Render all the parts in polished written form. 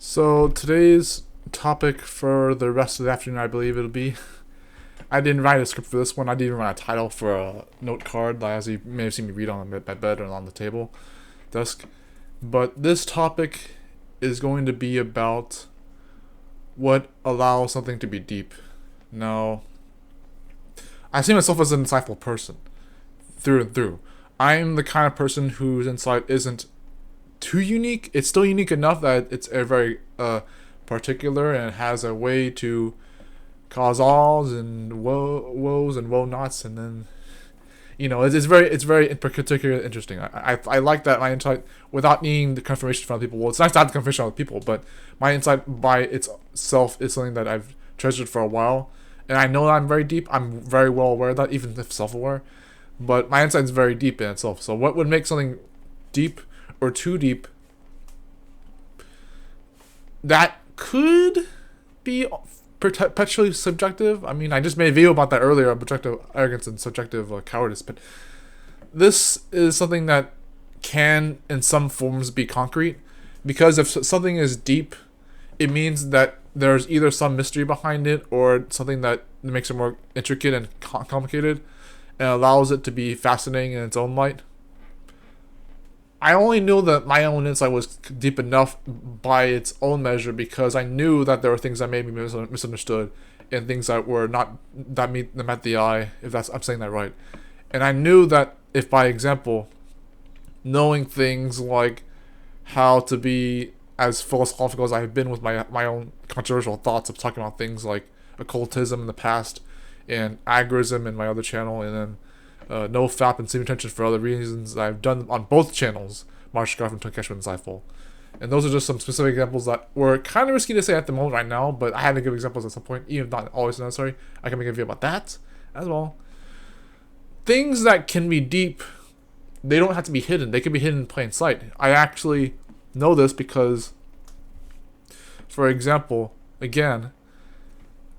So today's topic for the rest of the afternoon, I believe it'll be. I didn't write a script for this one. I didn't even write a title for a note card, like as you may have seen me read on my bed or on the table, desk. But this topic is going to be about what allows something to be deep. Now, I see myself as an insightful person, through and through. I'm the kind of person whose insight isn't too unique. It's still unique enough that it's a very particular and has a way to cause alls and woes and woe nots, and then it's very particularly interesting. I like that my insight, without needing the confirmation from other people. Well, it's nice to have the confirmation from other people, but my insight by itself is something that I've treasured for a while, and I know that I'm very deep. I'm very well aware of that, even if self-aware. But my insight is very deep in itself. So what would make something deep or too deep? That could be perpetually subjective. I mean, I just made a video about that earlier, objective arrogance and subjective cowardice. But this is something that can, in some forms, be concrete. Because if something is deep, it means that there's either some mystery behind it or something that makes it more intricate and complicated and allows it to be fascinating in its own light. I only knew that my own insight was deep enough by its own measure because I knew that there were things that made me misunderstood and things that were not that met the eye, if I'm saying that right. And I knew that if, by example, knowing things like how to be as philosophical as I have been with my own controversial thoughts of talking about things like occultism in the past and agorism in my other channel, and then no fap and seeming tension for other reasons I've done on both channels, Marsh Scarf and Tunkesh and Insightful. And those are just some specific examples that were kind of risky to say at the moment right now, but I had to give examples at some point, even if not always necessary. I can make a video about that as well. Things that can be deep, they don't have to be hidden. They can be hidden in plain sight. I actually know this because, for example, again,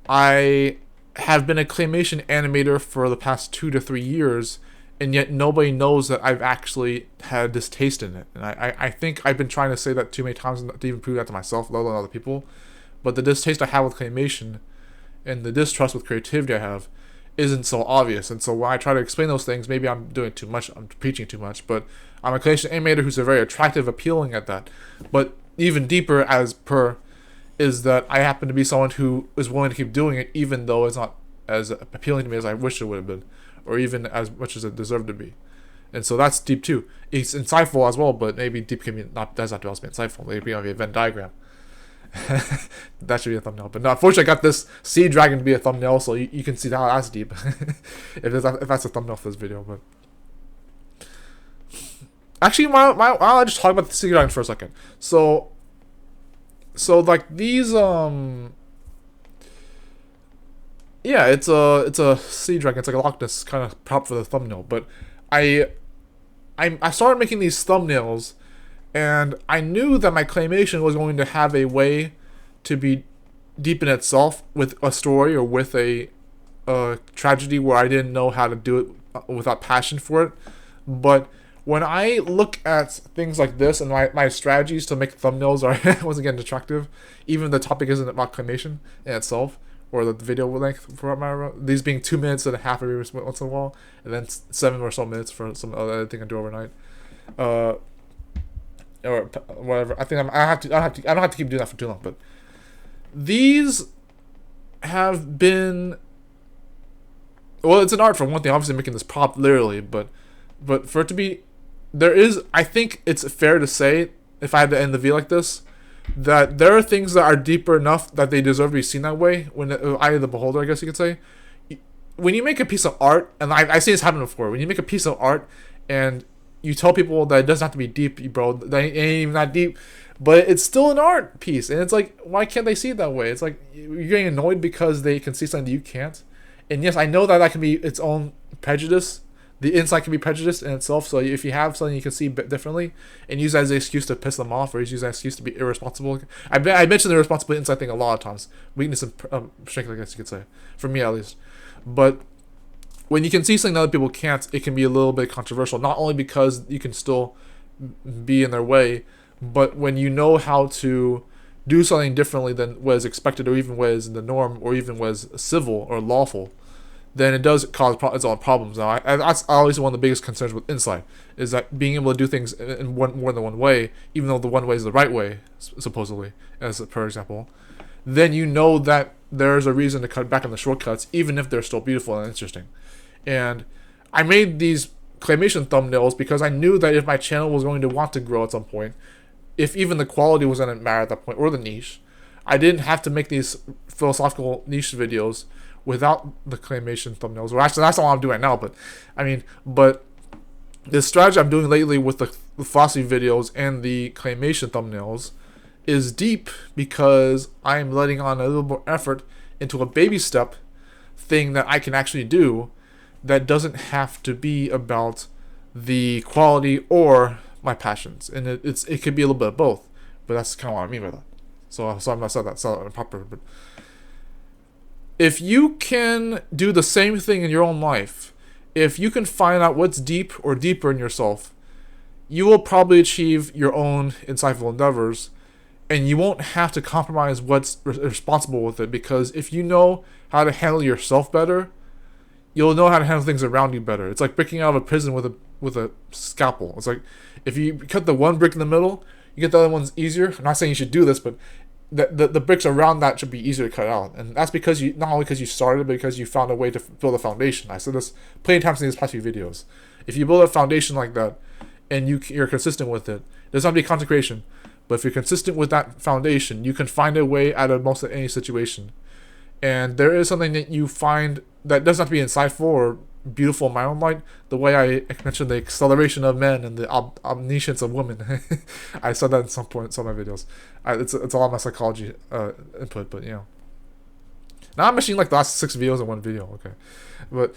I have been a claymation animator for the past 2 to 3 years, and yet nobody knows that I've actually had distaste in it. And I think I've been trying to say that too many times to even prove that to myself, let alone other people. But the distaste I have with claymation and the distrust with creativity I have isn't so obvious. And so when I try to explain those things, maybe I'm doing too much, I'm preaching too much, but I'm a claymation animator who's a very attractive, appealing at that. But even deeper as per is that I happen to be someone who is willing to keep doing it even though it's not as appealing to me as I wish it would have been, or even as much as it deserved to be. And so that's deep too. It's insightful as well, but maybe deep can be does not also be insightful. Maybe on a Venn diagram. That should be a thumbnail. But no, unfortunately I got this sea dragon to be a thumbnail, so you can see how that's deep. if that's a thumbnail for this video. But actually, I'll just talk about the sea dragon for a second. So like these yeah, it's a sea dragon. It's like a Loch Ness kind of prop for the thumbnail. But I started making these thumbnails, and I knew that my claymation was going to have a way to be deep in itself with a story or with a tragedy where I didn't know how to do it without passion for it. But when I look at things like this and my strategies to make thumbnails are once again attractive, even if the topic isn't about claymation in itself, or the video length for my these being 2 minutes and a half every once in a while, and then 7 or so minutes for some other thing I do overnight, or whatever. I think I don't have to keep doing that for too long. But these have been, well, it's an art for one thing. Obviously, making this prop literally, but for it to be, I think it's fair to say, if I had to end the video like this, that there are things that are deeper enough that they deserve to be seen that way. When the eye of the beholder, I guess you could say. When you make a piece of art, and I've seen this happen before, when you make a piece of art and you tell people that it doesn't have to be deep, bro, that ain't even that deep, but it's still an art piece, and it's like, why can't they see it that way? It's like you're getting annoyed because they can see something that you can't. And yes, I know that can be its own prejudice. The insight can be prejudiced in itself, so if you have something you can see differently and use that as an excuse to piss them off, or use that excuse to be irresponsible. I mentioned the irresponsible insight thing a lot of times. Weakness and strength, I guess you could say. For me, at least. But when you can see something that other people can't, it can be a little bit controversial. Not only because you can still be in their way, but when you know how to do something differently than was expected, or even was the norm, or even was civil or lawful, then it does cause its own problems. Now, that's always one of the biggest concerns with insight, is that being able to do things in more than one way, even though the one way is the right way, supposedly, as per example, then you know that there's a reason to cut back on the shortcuts, even if they're still beautiful and interesting. And I made these claymation thumbnails because I knew that if my channel was going to want to grow at some point, if even the quality was going to matter at that point, or the niche, I didn't have to make these philosophical niche videos without the claymation thumbnails. Or actually, that's not what I'm doing right now, but the strategy I'm doing lately with the philosophy videos and the claymation thumbnails is deep, because I'm letting on a little more effort into a baby step thing that I can actually do, that doesn't have to be about the quality or my passions, and it could be a little bit of both, but that's kind of what I mean by that. So I'm not saying that's not improper, but if you can do the same thing in your own life, if you can find out what's deep or deeper in yourself, you will probably achieve your own insightful endeavors, and you won't have to compromise what's responsible with it, because if you know how to handle yourself better, you'll know how to handle things around you better. It's like breaking out of a prison with a scalpel. It's like if you cut the one brick in the middle, you get the other ones easier. I'm not saying you should do this, but the bricks around that should be easier to cut out, and that's because you, not only because you started, but because you found a way to build a foundation. I said this plenty of times in these past few videos. If you build a foundation like that, and you're consistent with it, it doesn't have to be consecration, but if you're consistent with that foundation, you can find a way out of most of any situation. And there is something that you find that doesn't have to be insightful or beautiful in my own light. The way I mentioned the acceleration of men and the omniscience of women. I said that at some point in some of my videos. It's a lot of my psychology input, but you know. Now I'm mentioning like the last 6 videos in one video, okay. But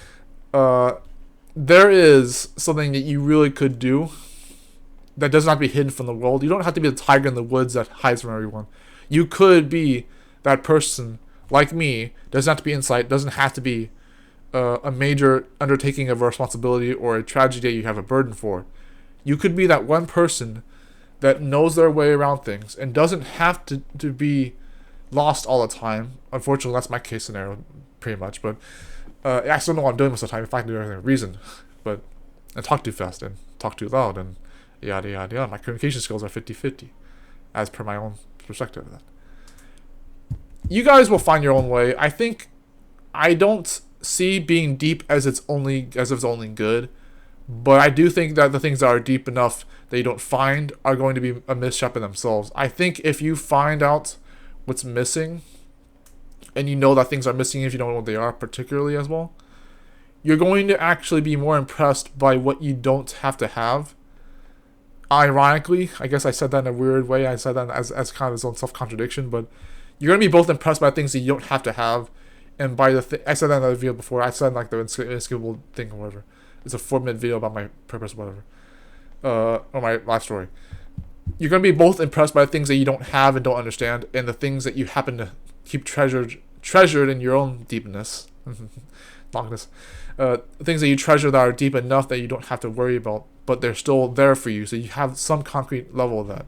there is something that you really could do that does not be hidden from the world. You don't have to be the tiger in the woods that hides from everyone. You could be that person like me. Doesn't have to be insight, doesn't have to be a major undertaking of a responsibility or a tragedy you have a burden for. You could be that one person that knows their way around things and doesn't have to be lost all the time. Unfortunately, that's my case scenario, pretty much. But I still know what I'm doing most of the time if I can do everything with reason. But I talk too fast and talk too loud and yada yada yada. My communication skills are 50-50, as per my own perspective of that. You guys will find your own way. I don't see being deep as if it's only good, but I do think that the things that are deep enough that you don't find are going to be a misstep in themselves. I think if you find out what's missing, and you know that things are missing if you don't know what they are particularly as well, you're going to actually be more impressed by what you don't have to have. Ironically, I guess I said that in a weird way. I said that as kind of its own self-contradiction, but you're going to be both impressed by things that you don't have to have, and by I said that in another video before. I said like the inescapable thing or whatever. It's a 4-minute video about my purpose or whatever. Or my life story. You're going to be both impressed by the things that you don't have and don't understand, and the things that you happen to keep treasured in your own deepness. Longness. Things that you treasure that are deep enough that you don't have to worry about, but they're still there for you, so you have some concrete level of that.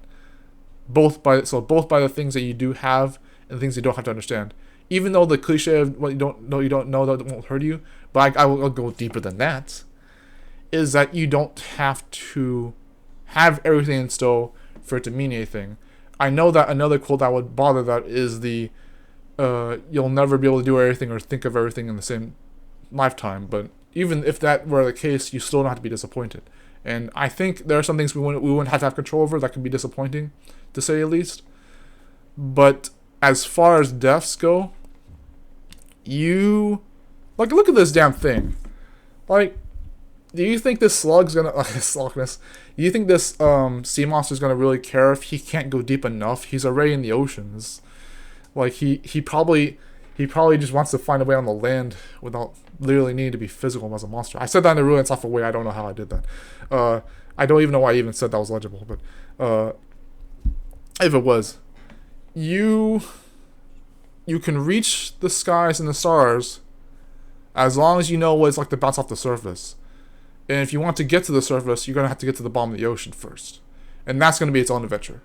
Both by the things that you do have and the things you don't have to understand. Even though the cliche of what you don't know that won't hurt you, but I'll go deeper than that, is that you don't have to have everything in stow for it to mean anything. I know that another quote that would bother that is the you'll never be able to do everything or think of everything in the same lifetime, but even if that were the case, you still don't have to be disappointed. And I think there are some things we wouldn't have to have control over that can be disappointing, to say the least. But as far as deaths go, look at this damn thing. Like, do you think this slug's gonna slugness? Do you think this sea monster's gonna really care if he can't go deep enough? He's already in the oceans. Like he probably just wants to find a way on the land without literally needing to be physical as a monster. I said that in a really insightful way. I don't know how I did that. I don't even know why I even said that was legible, but if it was, you can reach the skies and the stars as long as you know what it's like to bounce off the surface. And if you want to get to the surface, you're going to have to get to the bottom of the ocean first. And that's going to be its own adventure.